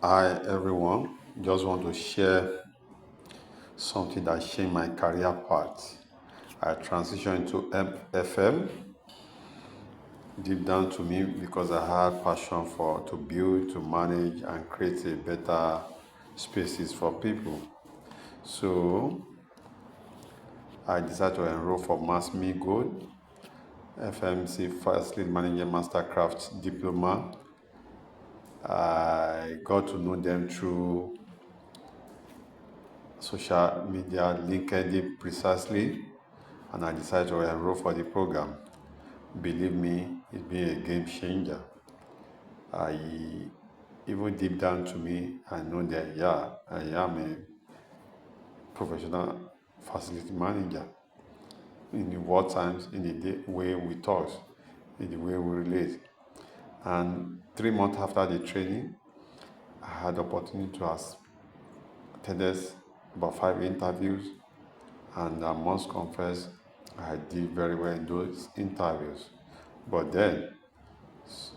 Hi everyone, just want to share something that changed my career path. I transitioned into FM deep down to me because I had passion for to build, to manage and create a better spaces for people. So I decided to enroll for Max-Migold, FMC Facility Manager Mastercraft Diploma. I got to know them through social media, LinkedIn precisely, and I decided to enroll for the program. Believe me, it's been a game changer. I even deep down to me, I know that yeah, I am a professional facility manager. In the war times, in the way we talk, in the way we relate. And 3 months after the training, I had the opportunity to attend about 5 interviews, and I must confess I did very well in those interviews. But then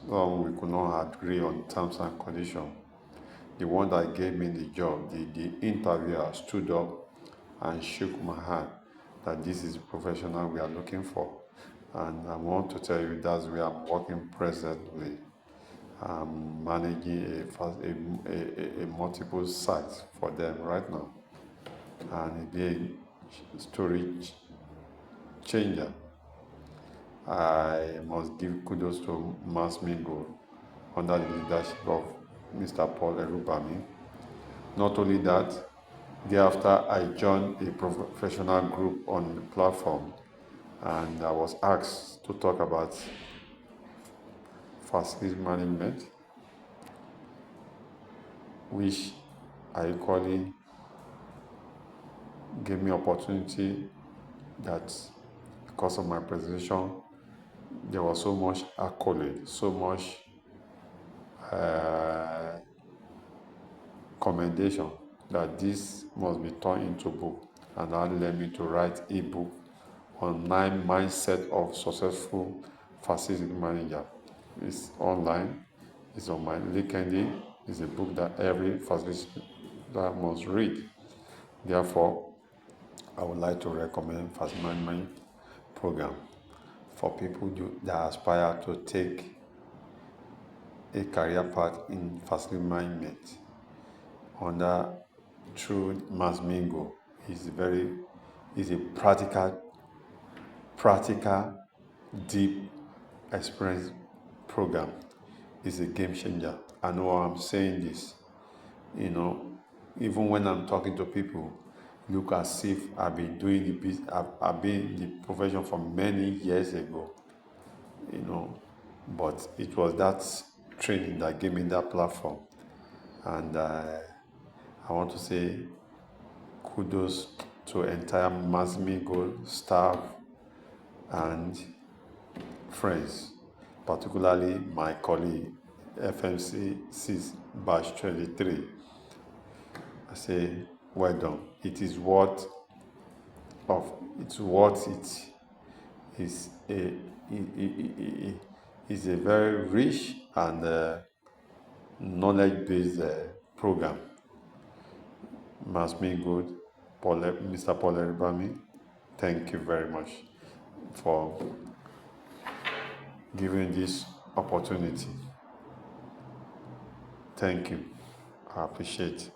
we could not agree on terms and conditions. The one that gave me the job, the interviewer stood up and shook my hand that this is the professional we are looking for. And I want to tell you that's where I'm working presently. I'm managing a multiple sites for them right now. And it's a story changer. I must give kudos to Max-Migold under the leadership of Mr. Paul Erubami. Not only that, thereafter I joined a professional group on the platform and I was asked to talk about facility management, which I equally gave me opportunity that because of my presentation, there was so much accolade, so much commendation that this must be turned into book, and that led me to write a book on 9 mindset of successful facility manager. It's online, it's on my LinkedIn. It's a book that every facility that must read. Therefore, I would like to recommend facility management program for people that aspire to take a career path in facility management under through Max-Migold. Is a practical, deep experience program. It's a game changer. I know I'm saying this, even when I'm talking to people, look as if I've been doing the business, I've been in the profession for many years ago, but it was that training that gave me that platform. And I want to say kudos to entire Max-Migold staff and friends, particularly my colleague, FMC 6 batch 23. I say, well done. It's worth it. It's it's a very rich and knowledge-based program. Max-Migold, Mr. Paul Eribami, thank you very much for giving this opportunity. Thank you. I appreciate it.